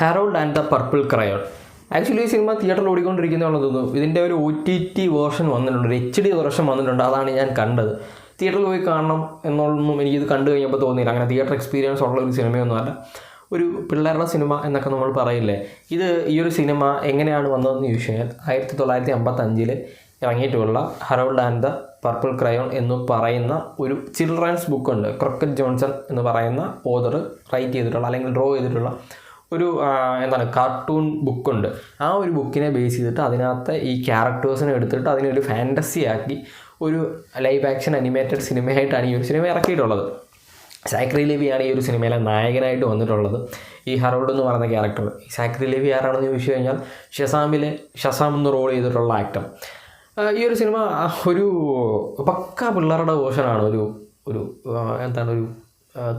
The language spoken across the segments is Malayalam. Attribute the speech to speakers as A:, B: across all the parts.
A: Harold and the purple crayon. Actually ഈ സിനിമ തിയേറ്ററിൽ ഓടിക്കൊണ്ടിരിക്കുന്നതാണെന്ന് തോന്നുന്നു. ഇതിൻ്റെ ഒരു OTT വേർഷൻ വന്നിട്ടുണ്ട്, ഒരു HD വേർഷൻ വന്നിട്ടുണ്ട്. അതാണ് ഞാൻ കണ്ടത്. തിയേറ്ററിൽ പോയി കാണണം എന്നൊന്നും എനിക്കിത് കണ്ടു കഴിഞ്ഞപ്പോൾ തോന്നിയില്ല. അങ്ങനെ തിയേറ്റർ എക്സ്പീരിയൻസ് ഉള്ള ഒരു സിനിമയൊന്നുമല്ല, ഒരു പിള്ളേരുടെ സിനിമ എന്നൊക്കെ നമ്മൾ പറയില്ലേ. ഈ ഒരു സിനിമ എങ്ങനെയാണ് വന്നതെന്ന് ചോദിച്ചു കഴിഞ്ഞാൽ 1955 ഇറങ്ങിയിട്ടുള്ള Harold and the purple crayon എന്ന് പറയുന്ന ഒരു ചിൽഡ്രൻസ് ബുക്കുണ്ട്. ക്രൊക്കറ്റ് ജോൺസൺ എന്ന് പറയുന്ന ഓതർ റൈറ്റ് ചെയ്തിട്ടുള്ള അല്ലെങ്കിൽ ഡ്രോ ചെയ്തിട്ടുള്ള ഒരു കാർട്ടൂൺ ബുക്കുണ്ട്. ആ ഒരു ബുക്കിനെ ബേസ് ചെയ്തിട്ട് അതിനകത്ത് ഈ ക്യാരക്ടേഴ്സിനെ എടുത്തിട്ട് അതിനൊരു ഫാൻറ്റസി ആക്കി ഒരു ലൈവ് ആക്ഷൻ അനിമേറ്റഡ് സിനിമയായിട്ടാണ് ഈ ഒരു സിനിമ ഇറക്കിയിട്ടുള്ളത്. സാക്രി ലെവിയാണ് ഈ ഒരു സിനിമയിലെ നായകനായിട്ട് വന്നിട്ടുള്ളത്. ഈ ഹാരോൾഡ് എന്ന് പറയുന്ന ക്യാരക്ടർ. ഈ സാക്രി ലെവി ആരാണെന്ന് ചോദിച്ചു കഴിഞ്ഞാൽ ഷസാം എന്ന് റോൾ ചെയ്തിട്ടുള്ള ആക്ടർ. ഈ ഒരു സിനിമ ഒരു പക്ക പിള്ളേരുടെ വേർഷനാണ്. ഒരു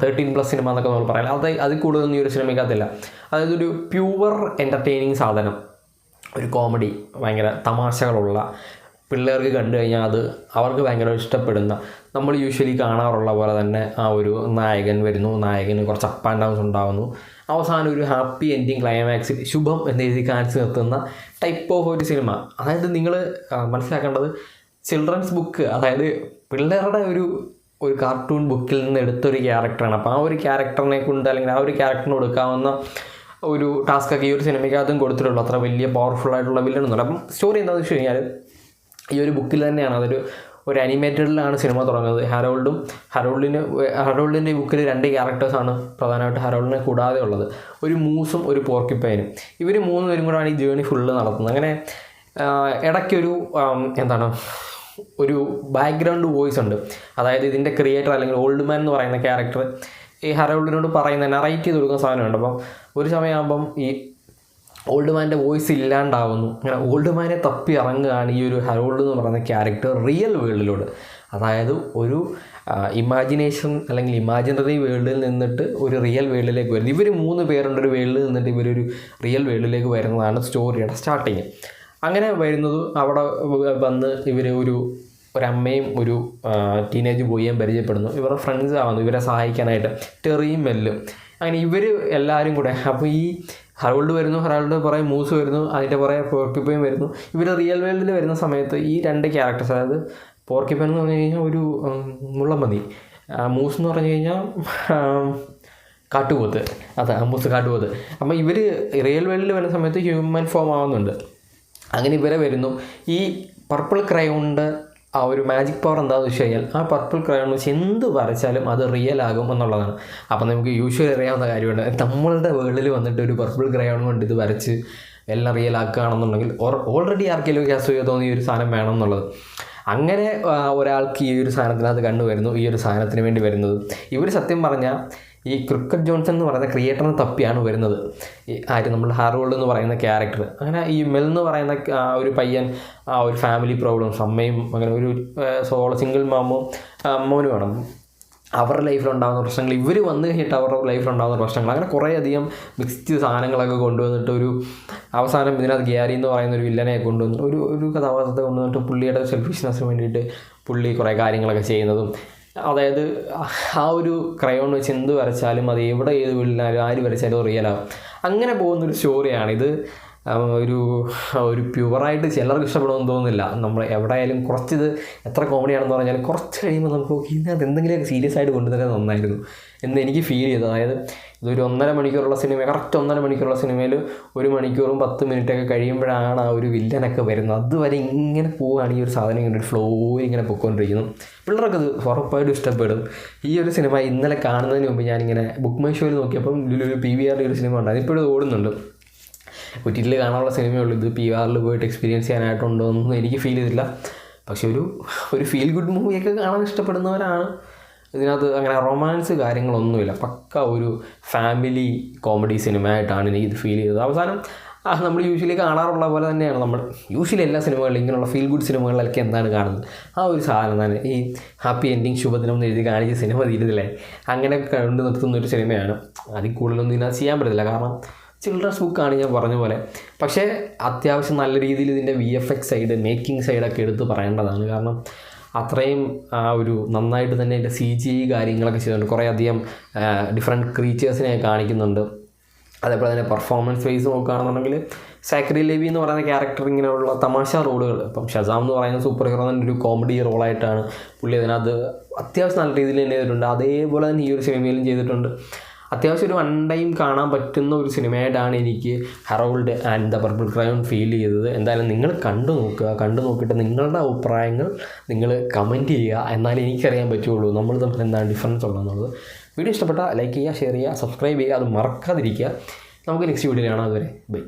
A: 13+ സിനിമ എന്നൊക്കെ നമ്മൾ പറയാം. അതിൽ കൂടുതലൊന്നും ഈ ഒരു സിനിമയ്ക്കകത്തില്ല. അതായത് ഒരു പ്യുവർ എൻ്റർടൈനിങ് സാധനം, ഒരു കോമഡി, ഭയങ്കര തമാശകളുള്ള, പിള്ളേർക്ക് കണ്ടു കഴിഞ്ഞാൽ അത് അവർക്ക് ഭയങ്കര ഇഷ്ടപ്പെടുന്ന, നമ്മൾ യൂഷ്വലി കാണാറുള്ള പോലെ തന്നെ ആ ഒരു നായകൻ വരുന്നു, നായകന് കുറച്ച് അപ്പ് ആൻഡ് ഡൗൺസ് ഉണ്ടാകുന്നു, അവസാനം ഒരു ഹാപ്പി എൻഡിങ് ക്ലൈമാക്സ് ശുഭം എന്നെഴുതി കാണിച്ച് നിർത്തുന്ന ടൈപ്പ് ഓഫ് ഒരു സിനിമ. അതായത് നിങ്ങൾ മനസ്സിലാക്കേണ്ടത് ചിൽഡ്രൻസ് ബുക്ക്, അതായത് പിള്ളേരുടെ ഒരു കാർട്ടൂൺ ബുക്കിൽ നിന്ന് എടുത്തൊരു ക്യാരക്ടറാണ്. അപ്പോൾ ആ ഒരു ക്യാരക്ടറിനെ കൊണ്ട് അല്ലെങ്കിൽ ആ ഒരു ക്യാരക്ടറിന് കൊടുക്കാവുന്ന ഒരു ടാസ്ക്കൊക്കെ ഈ ഒരു സിനിമയ്ക്കകത്തും കൊടുത്തിട്ടുള്ളൂ. അത്ര വലിയ പവർഫുള്ളായിട്ടുള്ള വില്ലനൊന്നുമില്ല. അപ്പം സ്റ്റോറി എന്താണെന്ന് വെച്ച് കഴിഞ്ഞാൽ ഈ ഒരു ബുക്കിൽ തന്നെയാണ്, ഒരു അനിമേറ്റഡിലാണ് സിനിമ തുടങ്ങുന്നത്. ഹാരോൾഡിൻ്റെ ബുക്കിൽ 2 ക്യാരക്ടേഴ്സാണ് പ്രധാനമായിട്ട് ഹാരോൾഡിനെ കൂടാതെ ഉള്ളത്. ഒരു മൂസും ഒരു പോർക്കിപ്പൈനും. ഇവർ 3 പേരും കൂടെയാണ് ഈ ജേണി ഫുള്ള് നടത്തുന്നത്. അങ്ങനെ ഇടയ്ക്കൊരു ഒരു ബാക്ക്ഗ്രൗണ്ട് വോയിസ് ഉണ്ട്. അതായത് ഇതിൻ്റെ ക്രിയേറ്റർ അല്ലെങ്കിൽ ഓൾഡ് മാൻ എന്ന് പറയുന്ന ക്യാരക്ടർ ഈ ഹാരോൾഡിനോട് പറയുന്ന നറേറ്റ് ചെയ്ത് കൊടുക്കുന്ന സാധനമുണ്ട്. അപ്പം ഒരു സമയമാകുമ്പം ഈ ഓൾഡ് മാൻ്റെ വോയിസ് ഇല്ലാണ്ടാവുന്നു. അങ്ങനെ ഓൾഡ് മാനെ തപ്പി ഇറങ്ങുകയാണ് ഈ ഒരു ഹാരോൾഡ് എന്ന് പറയുന്ന ക്യാരക്ടർ റിയൽ വേൾഡിലോട്. അതായത് ഒരു ഇമാജിനേഷൻ അല്ലെങ്കിൽ ഇമാജിനറി വേൾഡിൽ നിന്നിട്ട് ഒരു റിയൽ വേൾഡിലേക്ക് വരുന്നത്. ഇവർ 3 പേരുണ്ട് ഒരു വേൾഡിൽ നിന്നിട്ട് ഇവരൊരു റിയൽ വേൾഡിലേക്ക് വരുന്നതാണ് സ്റ്റോറിയുടെ സ്റ്റാർട്ടിങ്. അങ്ങനെ വരുന്നത് അവിടെ വന്ന് ഇവർ ഒരമ്മയും ഒരു ടീനേജ് ബോയിയും പരിചയപ്പെടുന്നു. ഇവരുടെ ഫ്രണ്ട്സ് ആവുന്നു ഇവരെ സഹായിക്കാനായിട്ട്, ടെറിയും മെല്ലും. അങ്ങനെ ഇവർ എല്ലാവരും കൂടെ, അപ്പോൾ ഈ ഹാരോൾഡ് വരുന്നു, ഹാരോൾഡ് പുറകെ മൂസ് വരുന്നു, അതിൻ്റെ പുറകെ പോർക്കിപ്പൈൻ വരുന്നു. ഇവർ റിയൽ വേൾഡിൽ വരുന്ന സമയത്ത് ഈ 2 ക്യാരക്ടേഴ്സ്, അതായത് പോർക്കിപ്പൈൻ എന്ന് പറഞ്ഞു കഴിഞ്ഞാൽ ഒരു മുള്ളമതി, മൂസ് എന്ന് പറഞ്ഞു കഴിഞ്ഞാൽ കാട്ടുപോത്ത്, മൂസ് കാട്ടുപോത്ത്. അപ്പോൾ ഇവർ റിയൽ വേൾഡിൽ വരുന്ന സമയത്ത് ഹ്യൂമൻ ഫോം ആവുന്നുണ്ട്. അങ്ങനെ ഇവരെ വരുന്നു. ഈ പർപ്പിൾ ക്രയോണിൻ്റെ ആ ഒരു മാജിക് പവർ എന്താണെന്ന് വെച്ച് കഴിഞ്ഞാൽ ആ പർപ്പിൾ ക്രയോൺ വെച്ച് എന്ത് വരച്ചാലും അത് റിയൽ ആകും എന്നുള്ളതാണ്. അപ്പം നമുക്ക് യൂഷ്വലി അറിയാവുന്ന കാര്യമുണ്ട്, നമ്മളുടെ വേൾഡിൽ വന്നിട്ട് ഒരു പർപ്പിൾ ക്രയോൺ കൊണ്ട് ഇത് വരച്ച് എല്ലാം റിയൽ ആക്കുകയാണെന്നുണ്ടെങ്കിൽ ഓൾറെഡി ആർക്കെങ്കിലും ക്യാസ് തോന്നിയ ഒരു സാധനം വേണം എന്നുള്ളത്. അങ്ങനെ ഒരാൾക്ക് ഈ ഒരു സാധനത്തിനകത്ത് കണ്ടുവരുന്നു, ഈ ഒരു സാധനത്തിന് വേണ്ടി വരുന്നത്. ഇവർ സത്യം പറഞ്ഞാൽ ഈ ക്രിക്കറ്റ് ജോൺസൺ എന്ന് പറയുന്ന ക്രിയേറ്ററിനെ തപ്പിയാണ് വരുന്നത്. നമ്മൾ ഹാരോൾഡ് എന്ന് പറയുന്ന ക്യാരക്ടർ. അങ്ങനെ ഈ മെൽ എന്ന് പറയുന്ന ഒരു പയ്യൻ ഒരു ഫാമിലി പ്രോബ്ലംസ്, അമ്മയും അങ്ങനെ ഒരു സിംഗിൾ മോനുമാണ്. അവരുടെ ലൈഫിലുണ്ടാകുന്ന പ്രശ്നങ്ങൾ, ഇവർ വന്നു കഴിഞ്ഞിട്ട് അവരുടെ ലൈഫിലുണ്ടാകുന്ന പ്രശ്നങ്ങൾ, അങ്ങനെ കുറേയധികം മിക്സ്ഡ് സാധനങ്ങളൊക്കെ കൊണ്ടുവന്നിട്ട് ഒരു അവസാനം ഇതിനകത്ത് ഗ്യാരി എന്ന് പറയുന്ന ഒരു വില്ലനെ കൊണ്ടുവന്നിട്ട് ഒരു കഥാപാത്രത്തെ കൊണ്ടുവന്നിട്ട് പുള്ളിയുടെ സെൽഫിഷ്നെസ്സിന് വേണ്ടിയിട്ട് പുള്ളി കുറേ കാര്യങ്ങളൊക്കെ ചെയ്യുന്നതും. അതായത് ആ ഒരു ക്രയോൺ വെച്ച് എന്ത് വരച്ചാലും അത് എവിടെ ഏത് വീട്ടിലായാലും ആര് വരച്ചാലും റിയലാകും. അങ്ങനെ പോകുന്നൊരു സ്റ്റോറിയാണിത്. ഒരു പ്യുവറായിട്ട് ചിലർക്ക് ഇഷ്ടപ്പെടുമെന്ന് തോന്നുന്നില്ല. നമ്മൾ എവിടെയായാലും കുറച്ചിത് എത്ര കോമഡിയാണെന്ന് പറഞ്ഞാൽ കുറച്ച് കഴിയുമ്പോൾ നമുക്ക് ഇതിനകത്ത് എന്തെങ്കിലുമൊക്കെ സീരിയസ് ആയിട്ട് കൊണ്ടുതന്നെ നന്നായിരുന്നു എന്ന് എനിക്ക് ഫീൽ ചെയ്തു. അതായത് ഇതൊരു 1.5 മണിക്കൂറുള്ള സിനിമ, കറക്റ്റ് 1.5 മണിക്കൂറുള്ള സിനിമയിൽ 1 മണിക്കൂറും 10 മിനിറ്റൊക്കെ കഴിയുമ്പോഴാണ് ആ ഒരു വില്ലനൊക്കെ വരുന്നത്. അതുവരെ ഇങ്ങനെ പോവുകയാണ് ഈ ഒരു സാധനം, ഇങ്ങനെ ഒരു ഫ്ലോ ഇങ്ങനെ പൊയ്ക്കൊണ്ടിരിക്കുന്നു. പിള്ളേർക്ക് ഇത് ഉറപ്പായിട്ടും ഇഷ്ടപ്പെടും. ഈ ഒരു സിനിമ ഇന്നലെ കാണുന്നതിന് മുമ്പ് ഞാനിങ്ങനെ ബുക്ക് മൈ ഷോയിൽ നോക്കിയപ്പം ഒരു PVR ഒരു സിനിമ ഉണ്ട്, അതിപ്പോഴും ഓടുന്നുണ്ട്. OTTയിൽ കാണാനുള്ള സിനിമയുള്ളൂ. ഇത് PVRൽ പോയിട്ട് എക്സ്പീരിയൻസ് ചെയ്യാനായിട്ടുണ്ടോ എന്നൊന്നും എനിക്ക് ഫീൽ ചെയ്തില്ല. പക്ഷെ ഒരു ഫീൽ ഗുഡ് മൂവിയൊക്കെ കാണാൻ ഇഷ്ടപ്പെടുന്നവരാണ്. ഇതിനകത്ത് അങ്ങനെ റൊമാൻസ് കാര്യങ്ങളൊന്നുമില്ല, പക്ക ഒരു ഫാമിലി കോമഡി സിനിമയായിട്ടാണ് എനിക്കിത് ഫീൽ ചെയ്തത്. അവസാനം നമ്മൾ യൂഷ്വലി കാണാറുള്ള പോലെ തന്നെയാണ് നമ്മൾ യൂഷ്വലി എല്ലാ സിനിമകളിലും ഇങ്ങനെയുള്ള ഫീൽ ഗുഡ് സിനിമകളിലൊക്കെ എന്താണ് കാണുന്നത്, ആ ഒരു സാധനം തന്നെ. ഈ ഹാപ്പി എൻഡിങ് ശുഭദിനം എന്ന് എഴുതി കാണിച്ച സിനിമ തീരുന്നില്ലേ, അങ്ങനെ കണ്ടു നിർത്തുന്നൊരു സിനിമയാണ്. അതിൽ കൂടുതലൊന്നും ഇതിനകത്ത് ചെയ്യാൻ പറ്റത്തില്ല, കാരണം ചിൽഡ്രൻസ് ബുക്കാണ് ഞാൻ പറഞ്ഞ പോലെ. പക്ഷേ അത്യാവശ്യം നല്ല രീതിയിൽ ഇതിൻ്റെ VFX സൈഡ്, മേക്കിംഗ് സൈഡൊക്കെ എടുത്ത് പറയേണ്ടതാണ്. കാരണം അത്രയും ഒരു നന്നായിട്ട് തന്നെ അതിൻ്റെ CGI കാര്യങ്ങളൊക്കെ ചെയ്തിട്ടുണ്ട്. കുറേയധികം ഡിഫറെൻറ്റ് ക്രീച്ചേഴ്സിനെ കാണിക്കുന്നുണ്ട്. അതേപോലെ തന്നെ പെർഫോമൻസ് വൈസ് നോക്കുകയാണെന്നുണ്ടെങ്കിൽ സാക്രി ലെവി എന്ന് പറയുന്ന ക്യാരക്ടർ ഇങ്ങനെയുള്ള തമാശ റോളുകൾ, ഇപ്പം ഷസാം എന്ന് പറയുന്ന സൂപ്പർ ഹീറോ ഒരു കോമഡി റോളായിട്ടാണ് പുള്ളി അതിനകത്ത് അത്യാവശ്യം നല്ല രീതിയിൽ തന്നെ ചെയ്തിട്ടുണ്ട്. അതേപോലെ തന്നെ ഈ ഒരു സിനിമയിലും ചെയ്തിട്ടുണ്ട്. അത്യാവശ്യം ഒരു വൺ ടൈം കാണാൻ പറ്റുന്ന ഒരു സിനിമയായിട്ടാണ് എനിക്ക് Herald and the purple crayon feel ചെയ്തത്. എന്തായാലും നിങ്ങൾ കണ്ടു നോക്കിയിട്ട് നിങ്ങളുടെ അഭിപ്രായങ്ങൾ നിങ്ങൾ കമൻറ്റ് ചെയ്യുക. എന്നാലും എനിക്കറിയാൻ പറ്റുള്ളൂ നമ്മൾ തമ്മിൽ എന്താണ് ഡിഫറൻസ് ഉള്ളതെന്നുള്ളത്. വീഡിയോ ഇഷ്ടപ്പെട്ടാൽ ലൈക്ക് ചെയ്യുക, ഷെയർ ചെയ്യുക, സബ്സ്ക്രൈബ് ചെയ്യുക, അത് മറക്കാതിരിക്കുക. നമുക്ക് നെക്സ്റ്റ് വീഡിയോയിൽ കാണാം. അതുവരെ ബൈ.